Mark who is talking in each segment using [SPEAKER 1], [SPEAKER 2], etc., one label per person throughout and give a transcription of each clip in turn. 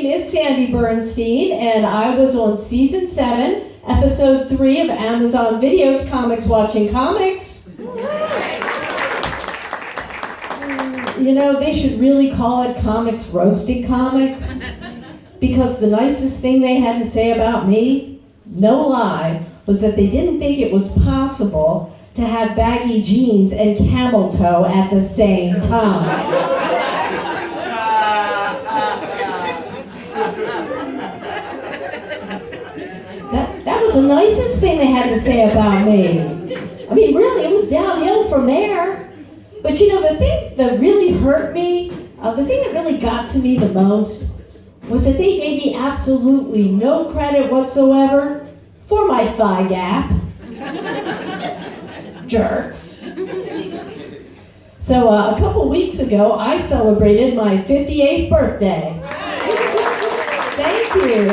[SPEAKER 1] name is Sandy Bernstein, and I was on season 7, episode 3 of Amazon Video's Comics Watching Comics. You know, they should really call it Comics Roasting Comics, because the nicest thing they had to say about me, no lie, was that they didn't think it was possible to have baggy jeans and camel toe at the same time. That was the nicest thing they had to say about me. I mean, really, it was downhill from there. But you know, the thing that really hurt me, the thing that really got to me the most, was that they gave me absolutely no credit whatsoever for my thigh gap. Jerks. So a couple weeks ago, I celebrated my 58th birthday. Thank you.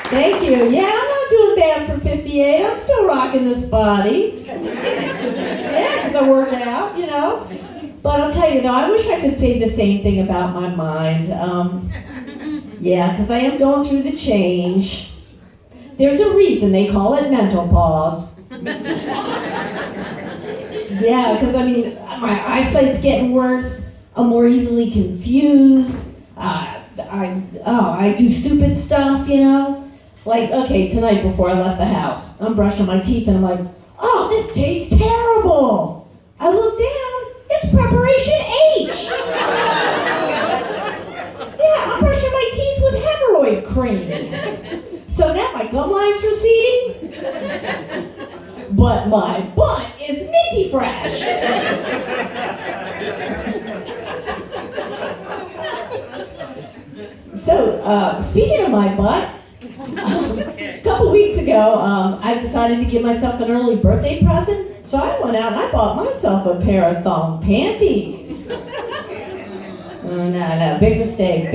[SPEAKER 1] Thank you. Yeah, I'm not doing bad for 58. I'm still rocking this body. Yeah, because I work out, you know. But I'll tell you though, I wish I could say the same thing about my mind. Yeah, because I am going through the change. There's a reason they call it mental pause. Yeah, because I mean, my eyesight's getting worse. I'm more easily confused. I do stupid stuff, you know. Like, okay, tonight before I left the house, I'm brushing my teeth and I'm like, oh, this tastes terrible. I look down, it's preparation H. Yeah, I'm brushing my teeth with hemorrhoid cream. So now my gum line's receding, but my butt is minty fresh. So, speaking of my butt, a couple weeks ago, I decided to give myself an early birthday present, so I went out and I bought myself a pair of thong panties. No, big mistake.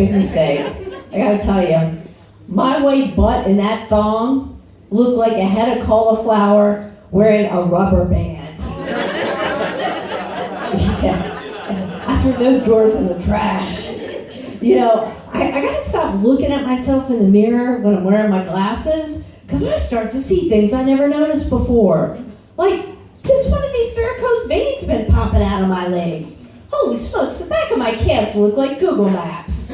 [SPEAKER 1] I gotta tell you, my white butt in that thong looked like a head of cauliflower wearing a rubber band. Yeah. I threw those drawers in the trash. You know, I gotta stop looking at myself in the mirror when I'm wearing my glasses, because I start to see things I never noticed before. Like, since when have these varicose veins been popping out of my legs? Holy smokes, the back of my calves look like Google Maps.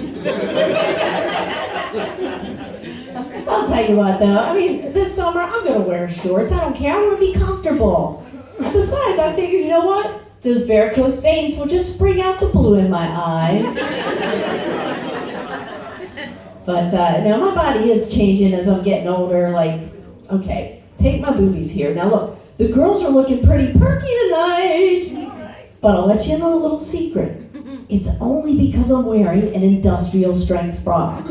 [SPEAKER 1] I'll tell you what though, I mean, this summer I'm gonna wear shorts, I don't care, I wanna be comfortable. And besides, I figure, you know what? Those varicose veins will just bring out the blue in my eyes. But now my body is changing as I'm getting older. Like, okay, take my boobies here. Now look, the girls are looking pretty perky tonight. But I'll let you in on a little secret. It's only because I'm wearing an industrial strength bra.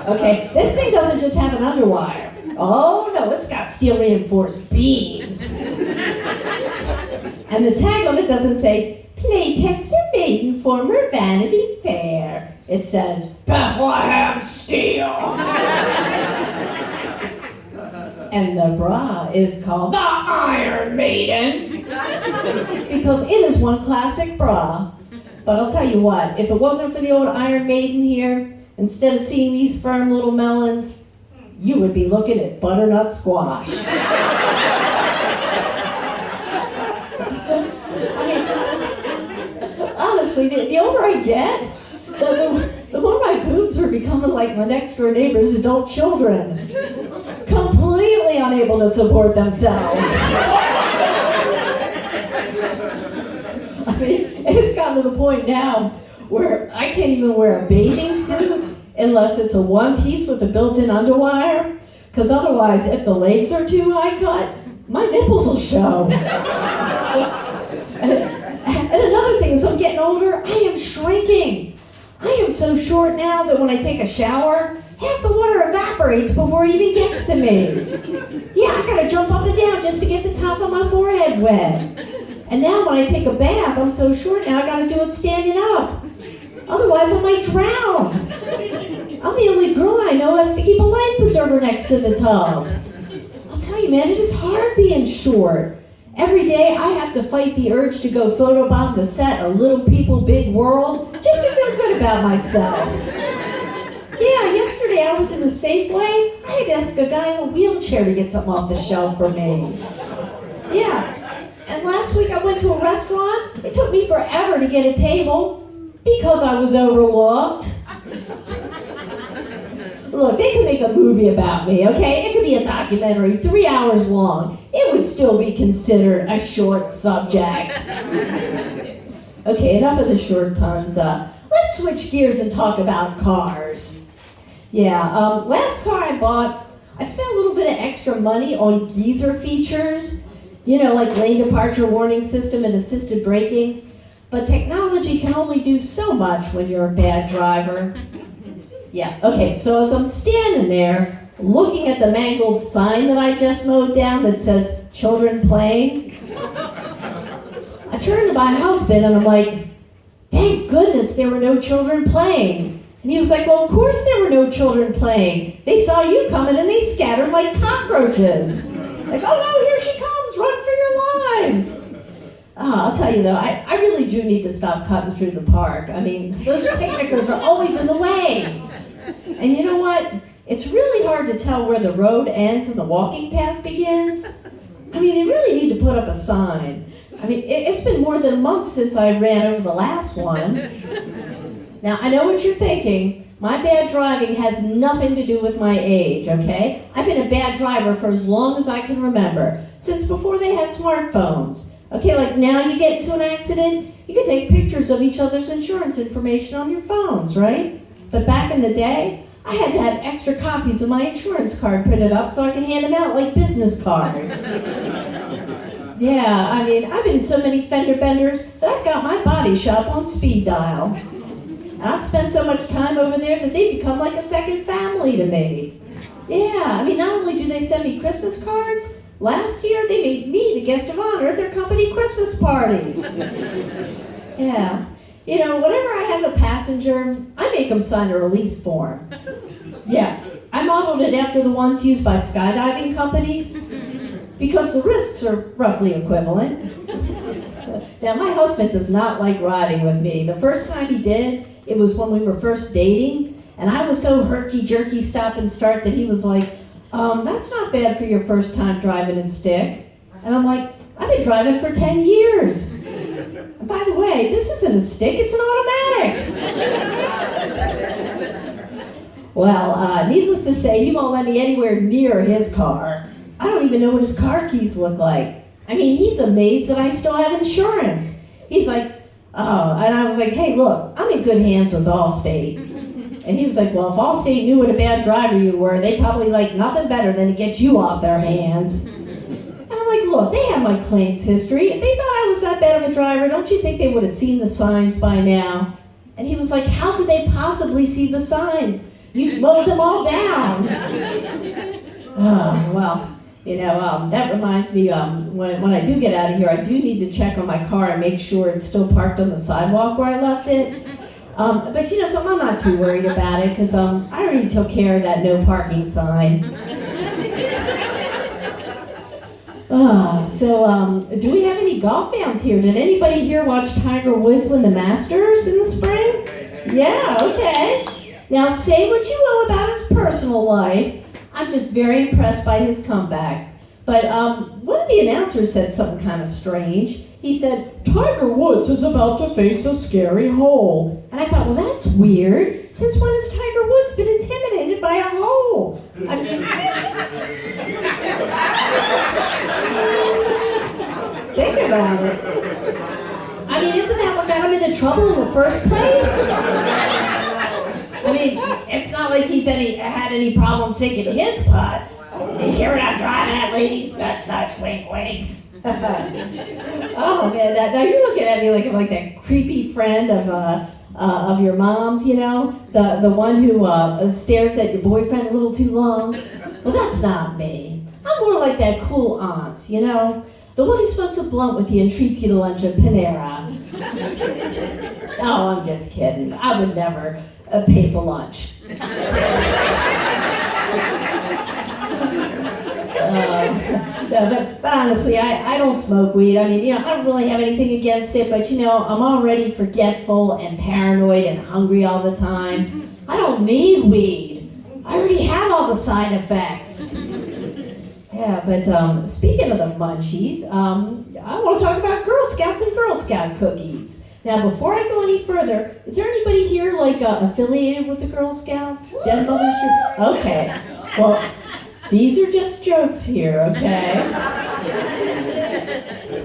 [SPEAKER 1] Okay, this thing doesn't just have an underwire. Oh no, it's got steel reinforced beams. And the tag on it doesn't say, Playtex or Maiden Former Vanity Fair. It says, Bethlehem Steel. And the bra is called the Iron Maiden. Because it is one classic bra. But I'll tell you what, if it wasn't for the old Iron Maiden here, instead of seeing these firm little melons, you would be looking at butternut squash. I mean, honestly, the older I get, the more my boobs are becoming like my next door neighbor's adult children. Completely unable to support themselves. I mean, it's gotten to the point now where I can't even wear a bathing suit unless it's a one piece with a built-in underwire, because otherwise, if the legs are too high cut, my nipples will show. And another thing, as I'm getting older, I am shrinking. I am so short now that when I take a shower, half the water evaporates before it even gets to me. Yeah, I gotta jump up and down just to get the top of my forehead wet. And now when I take a bath, I'm so short now I gotta do it standing up. Otherwise I might drown. I'm the only girl I know who has to keep a life preserver next to the tub. I'll tell you, man, it is hard being short. Every day I have to fight the urge to go photobomb the set of Little People, Big World just to feel good about myself. I was in the Safeway, I had to ask a guy in a wheelchair to get something off the shelf for me. Yeah. And last week I went to a restaurant. It took me forever to get a table because I was overlooked. Look, they could make a movie about me, okay? It could be a documentary, 3 hours long. It would still be considered a short subject. Okay, enough of the short puns. Let's switch gears and talk about cars. Yeah, last car I bought, I spent a little bit of extra money on geezer features, you know, like lane departure warning system and assisted braking. But technology can only do so much when you're a bad driver. Yeah, okay, so as I'm standing there, looking at the mangled sign that I just mowed down that says, children playing, I turned to my husband and I'm like, thank goodness there were no children playing. And he was like, well, of course there were no children playing. They saw you coming and they scattered like cockroaches. Like, oh no, here she comes, run for your lives. I'll tell you though, I really do need to stop cutting through the park. I mean, those picnickers are always in the way. And you know what? It's really hard to tell where the road ends and the walking path begins. I mean, they really need to put up a sign. I mean, it's been more than a month since I ran over the last one. Now, I know what you're thinking. My bad driving has nothing to do with my age, okay? I've been a bad driver for as long as I can remember, since before they had smartphones. Okay, like now you get into an accident, you can take pictures of each other's insurance information on your phones, right? But back in the day, I had to have extra copies of my insurance card printed up so I could hand them out like business cards. Yeah, I mean, I've been in so many fender benders that I've got my body shop on speed dial. And I've spent so much time over there that they've become like a second family to me. Yeah, I mean, not only do they send me Christmas cards, last year they made me the guest of honor at their company Christmas party. Yeah. You know, whenever I have a passenger, I make them sign a release form. Yeah, I modeled it after the ones used by skydiving companies because the risks are roughly equivalent. Now, my husband does not like riding with me. The first time he did, it was when we were first dating, and I was so herky-jerky stop and start that he was like, that's not bad for your first time driving a stick. And I'm like, I've been driving for 10 years. And by the way, this isn't a stick, it's an automatic. Well, needless to say, he won't let me anywhere near his car. I don't even know what his car keys look like. I mean, he's amazed that I still have insurance. He's like, oh, and I was like, hey, look, I'm in good hands with Allstate. And he was like, well, if Allstate knew what a bad driver you were, they'd probably like nothing better than to get you off their hands. And I'm like, look, they have my claims history. If they thought I was that bad of a driver, don't you think they would have seen the signs by now? And he was like, how could they possibly see the signs? You mowed them all down. Oh, well. You know, that reminds me, when I do get out of here, I do need to check on my car and make sure it's still parked on the sidewalk where I left it. But you know, so I'm not too worried about it because I already took care of that no parking sign. Do we have any golf fans here? Did anybody here watch Tiger Woods win the Masters in the spring? Yeah, okay. Now say what you will about his personal life. I'm just very impressed by his comeback. But one of the announcers said something kind of strange. He said, Tiger Woods is about to face a scary hole. And I thought, well, that's weird. Since when has Tiger Woods been intimidated by a hole? I mean, think about it. I mean, isn't that what got him into trouble in the first place? I mean, it's not like he's had any problem sinking his putts. You hear it, I'm driving at ladies, nudge, wink, wink. Oh man, now you're looking at me like I'm like that creepy friend of your mom's, you know, the one who stares at your boyfriend a little too long. Well, that's not me. I'm more like that cool aunt, you know, the one who smokes a blunt with you and treats you to lunch at Panera. Oh, I'm just kidding. I would never pay for lunch. But honestly, I don't smoke weed. I mean, you know, I don't really have anything against it, but you know, I'm already forgetful and paranoid and hungry all the time. I don't need weed. I already had all the side effects. Yeah, but speaking of the munchies, I want to talk about Girl Scouts and Girl Scout cookies. Now, before I go any further, is there anybody here like affiliated with the Girl Scouts? Dead Mothers Group? Okay. Well, these are just jokes here, okay?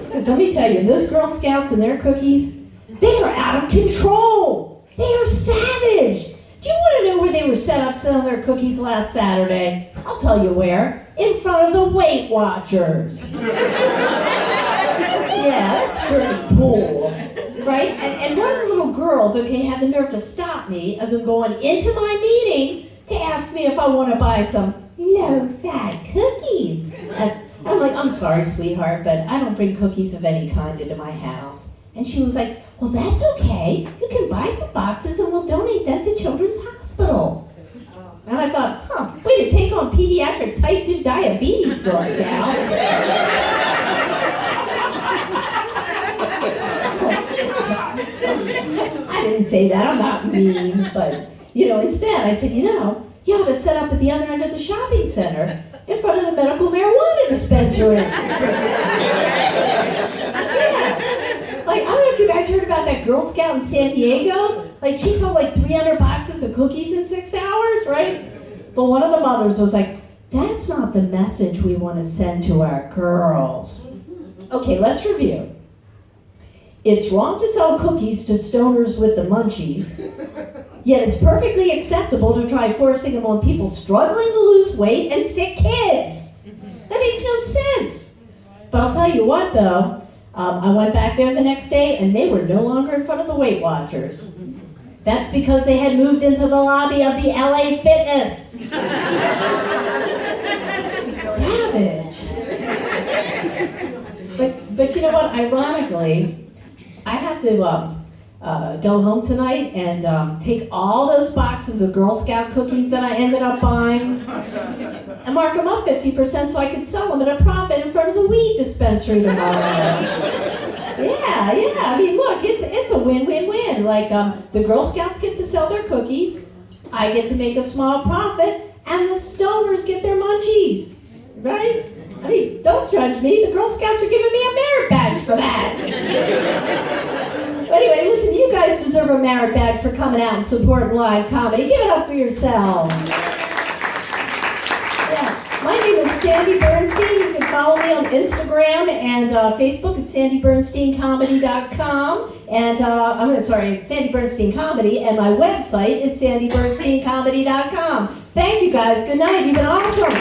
[SPEAKER 1] Because let me tell you, those Girl Scouts and their cookies, they are out of control. They are savage. Do you want to know where they were set up selling their cookies last Saturday? I'll tell you where. In front of the Weight Watchers. Yeah, that's pretty cool. Right? And one of the little girls, okay, had the nerve to stop me as I'm going into my meeting to ask me if I want to buy some low-fat cookies. And I'm like, I'm sorry, sweetheart, but I don't bring cookies of any kind into my house. And she was like, well, that's okay. You can buy some boxes and we'll donate them to Children's Hospital. And I thought, way to take on pediatric type 2 diabetes, Girl Scouts. I didn't say that, I'm not mean, but, instead I said, you ought to set up at the other end of the shopping center in front of the medical marijuana dispensary. Yeah. Like, I don't know if you guys heard about that Girl Scout in San Diego. Like, she sold like 300 boxes of cookies in 6 hours, right? But one of the mothers was like, that's not the message we want to send to our girls. Okay, let's review. It's wrong to sell cookies to stoners with the munchies, yet it's perfectly acceptable to try forcing them on people struggling to lose weight and sick kids. That makes no sense. But I'll tell you what, though. I went back there the next day, and they were no longer in front of the Weight Watchers. That's because they had moved into the lobby of the LA Fitness. Savage. But you know what? Ironically, I have to go home tonight and take all those boxes of Girl Scout cookies that I ended up buying and mark them up 50% so I could sell them at a profit in front of the weed dispensary tomorrow. Yeah. I mean, look, it's a win-win-win. Like, the Girl Scouts get to sell their cookies, I get to make a small profit, and the stoners get their munchies. Right? I mean, don't judge me. The Girl Scouts are giving me a merit badge for that. Anyway, listen, you guys deserve a merit badge for coming out and supporting live comedy. Give it up for yourselves. Yeah. My name is Sandy Bernstein. You can follow me on Instagram and Facebook at sandybernsteincomedy.com. And Sandy Bernstein Comedy. And my website is sandybernsteincomedy.com. Thank you guys. Good night. You've been awesome.